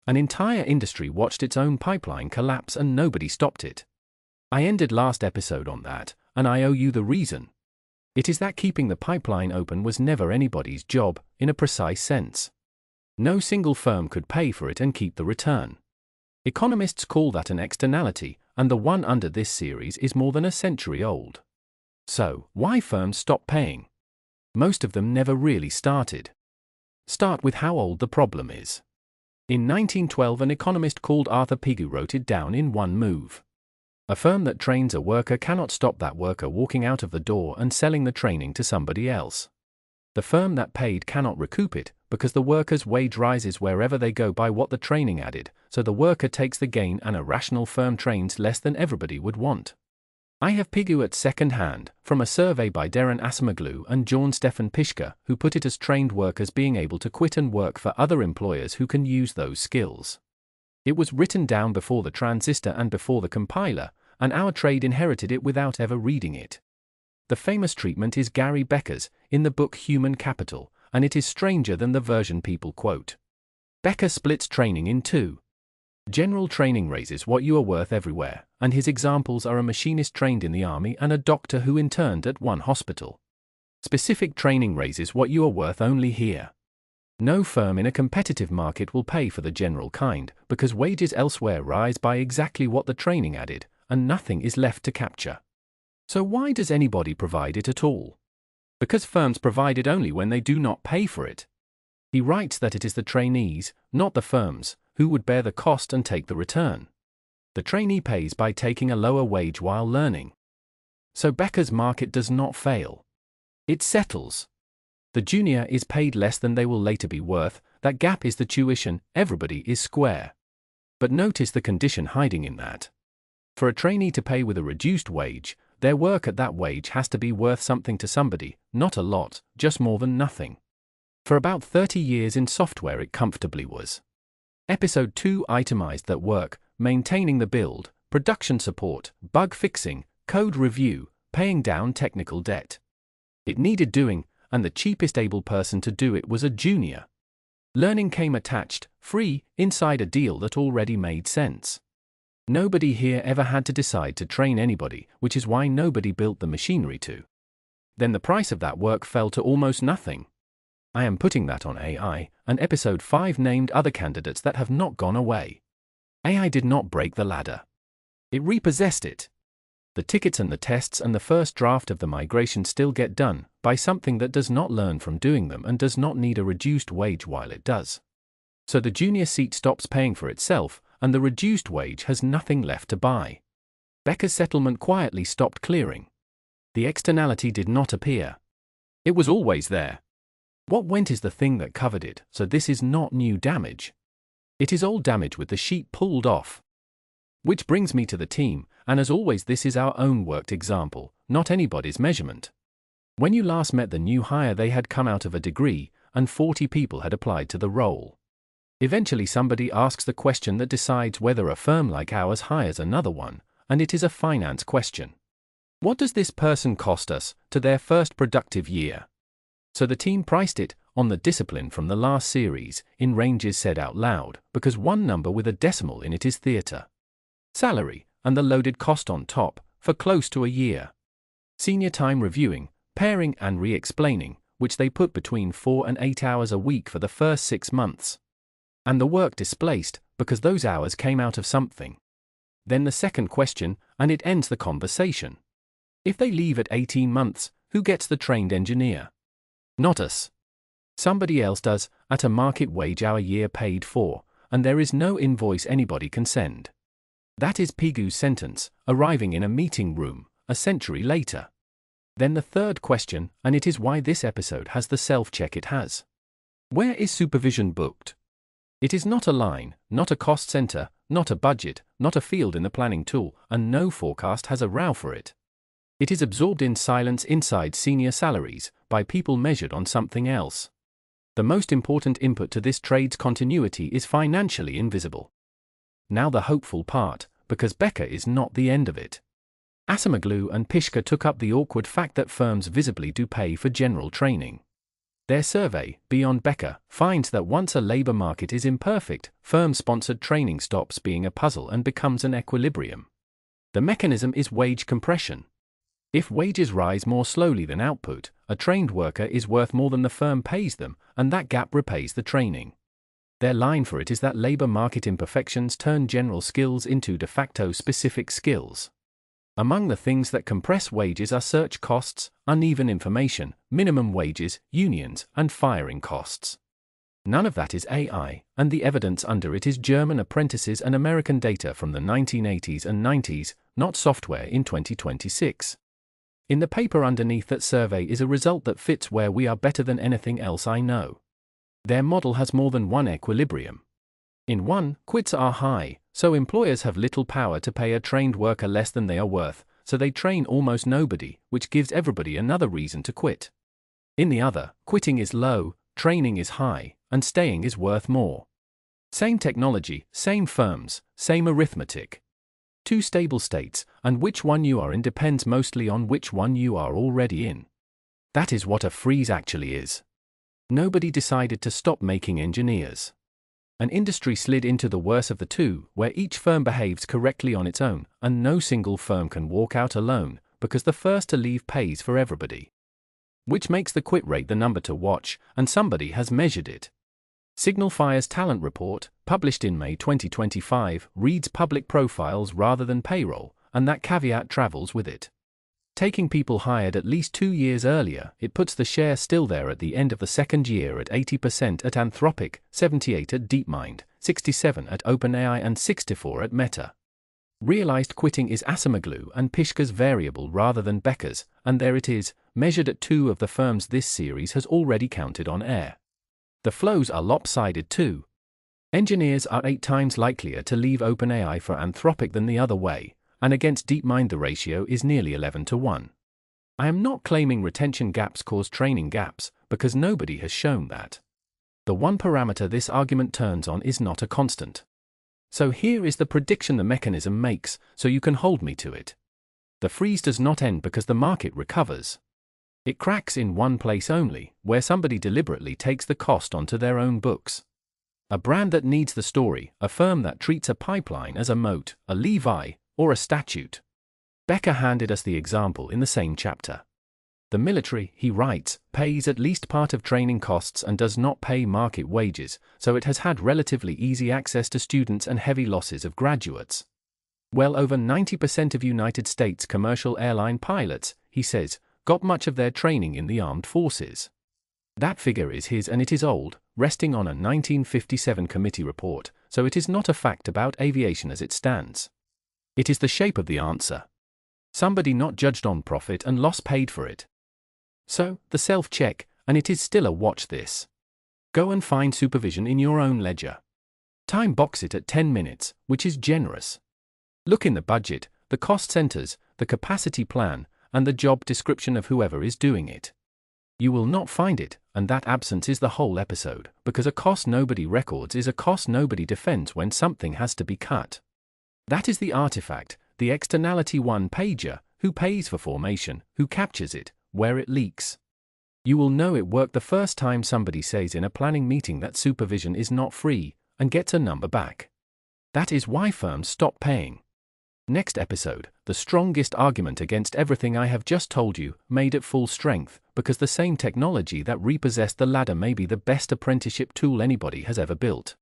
An entire industry watched its own pipeline collapse and nobody stopped it. I ended last episode on that, and I owe you the reason. It is that keeping the pipeline open was never anybody's job, in a precise sense. No single firm could pay for it and keep the return. Economists call that an externality, and the one under this series is more than a century old. So, why firms stop paying? Most of them never really started. Start with how old the problem is. In 1912, an economist called Arthur Pigou wrote it down in one move. A firm that trains a worker cannot stop that worker walking out of the door and selling the training to somebody else. The firm that paid cannot recoup it, because the worker's wage rises wherever they go by what the training added, so the worker takes the gain and a rational firm trains less than everybody would want. I have Pigou at second hand, from a survey by Acemoglu and Pischke, who put it as trained workers being able to quit and work for other employers who can use those skills. It was written down before the transistor and before the compiler, and our trade inherited it without ever reading it. The famous treatment is Gary Becker's, in the book Human Capital, and it is stranger than the version people quote. Becker splits training in two. General training raises what you are worth everywhere, and his examples are a machinist trained in the army and a doctor who interned at one hospital. Specific training raises what you are worth only here. No firm in a competitive market will pay for the general kind, because wages elsewhere rise by exactly what the training added, and nothing is left to capture. So why does anybody provide it at all? Because firms provide it only when they do not pay for it. He writes that it is the trainees, not the firms, who would bear the cost and take the return. The trainee pays by taking a lower wage while learning. So Becker's market does not fail. It settles. The junior is paid less than they will later be worth, that gap is the tuition, everybody is square. But notice the condition hiding in that. For a trainee to pay with a reduced wage, their work at that wage has to be worth something to somebody, not a lot, just more than nothing. For about 30 years in software it comfortably was. Episode 2 itemized that work, maintaining the build, production support, bug fixing, code review, paying down technical debt. It needed doing, and the cheapest able person to do it was a junior. Learning came attached, free, inside a deal that already made sense. Nobody here ever had to decide to train anybody, which is why nobody built the machinery to. Then the price of that work fell to almost nothing. I am putting that on AI, and episode 5 named other candidates that have not gone away. AI did not break the ladder. It repossessed it. The tickets and the tests and the first draft of the migration still get done, by something that does not learn from doing them and does not need a reduced wage while it does. So the junior seat stops paying for itself, and the reduced wage has nothing left to buy. Becker's settlement quietly stopped clearing. The externality did not appear. It was always there. What went is the thing that covered it, so this is not new damage. It is old damage with the sheet pulled off. Which brings me to the team, and as always this is our own worked example, not anybody's measurement. When you last met the new hire they had come out of a degree, and 40 people had applied to the role. Eventually somebody asks the question that decides whether a firm like ours hires another one, and it is a finance question. What does this person cost us, to their first productive year? So the team priced it, on the discipline from the last series, in ranges said out loud, because one number with a decimal in it is theatre. Salary, and the loaded cost on top, for close to a year. Senior time reviewing, pairing and re-explaining, which they put between 4 and 8 hours a week for the first 6 months. And the work displaced, because those hours came out of something. Then the second question, and it ends the conversation. If they leave at 18 months, who gets the trained engineer? Not us. Somebody else does, at a market wage hour year paid for, and there is no invoice anybody can send. That is Pigou's sentence, arriving in a meeting room, a century later. Then the third question, and it is why this episode has the self-check it has. Where is supervision booked? It is not a line, not a cost center, not a budget, not a field in the planning tool, and no forecast has a row for it. It is absorbed in silence inside senior salaries, by people measured on something else. The most important input to this trade's continuity is financially invisible. Now the hopeful part, because Becker is not the end of it. Acemoglu and Pischke took up the awkward fact that firms visibly do pay for general training. Their survey, Beyond Becker, finds that once a labor market is imperfect, firm-sponsored training stops being a puzzle and becomes an equilibrium. The mechanism is wage compression. If wages rise more slowly than output, a trained worker is worth more than the firm pays them, and that gap repays the training. Their line for it is that labor market imperfections turn general skills into de facto specific skills. Among the things that compress wages are search costs, uneven information, minimum wages, unions, and firing costs. None of that is AI, and the evidence under it is German apprentices and American data from the 1980s and 90s, not software in 2026. In the paper underneath that survey is a result that fits where we are better than anything else I know. Their model has more than one equilibrium. In one, quits are high, so employers have little power to pay a trained worker less than they are worth, so they train almost nobody, which gives everybody another reason to quit. In the other, quitting is low, training is high, and staying is worth more. Same technology, same firms, same arithmetic. Two stable states, and which one you are in depends mostly on which one you are already in. That is what a freeze actually is. Nobody decided to stop making engineers. An industry slid into the worse of the two, where each firm behaves correctly on its own, and no single firm can walk out alone, because the first to leave pays for everybody. Which makes the quit rate the number to watch, and somebody has measured it. Signal Fire's talent report, published in May 2025, reads public profiles rather than payroll, and that caveat travels with it. Taking people hired at least 2 years earlier, it puts the share still there at the end of the second year at 80% at Anthropic, 78% at DeepMind, 67% at OpenAI and 64% at Meta. Realized quitting is Acemoglu and Pischke's variable rather than Becker's, and there it is, measured at 2 of the firms this series has already counted on air. The flows are lopsided too. Engineers are 8 times likelier to leave OpenAI for Anthropic than the other way, and against DeepMind the ratio is nearly 11-1. I am not claiming retention gaps cause training gaps, because nobody has shown that. The one parameter this argument turns on is not a constant. So here is the prediction the mechanism makes, so you can hold me to it. The freeze does not end because the market recovers. It cracks in one place only, where somebody deliberately takes the cost onto their own books. A brand that needs the story, a firm that treats a pipeline as a moat, a Levi, or a statute. Becker handed us the example in the same chapter. The military, he writes, pays at least part of training costs and does not pay market wages, so it has had relatively easy access to students and heavy losses of graduates. Well over 90% of United States commercial airline pilots, he says, got much of their training in the armed forces. That figure is his and it is old, resting on a 1957 committee report, so it is not a fact about aviation as it stands. It is the shape of the answer. Somebody not judged on profit and loss paid for it. So, the self-check, and it is still a watch this. Go and find supervision in your own ledger. Time box it at 10 minutes, which is generous. Look in the budget, the cost centers, the capacity plan, and the job description of whoever is doing it. You will not find it, and that absence is the whole episode, because a cost nobody records is a cost nobody defends when something has to be cut. That is the artifact, the externality one-pager, who pays for formation, who captures it, where it leaks. You will know it worked the first time somebody says in a planning meeting that supervision is not free, and gets a number back. That is why firms stop paying. Next episode, the strongest argument against everything I have just told you, made at full strength, because the same technology that repossessed the ladder may be the best apprenticeship tool anybody has ever built.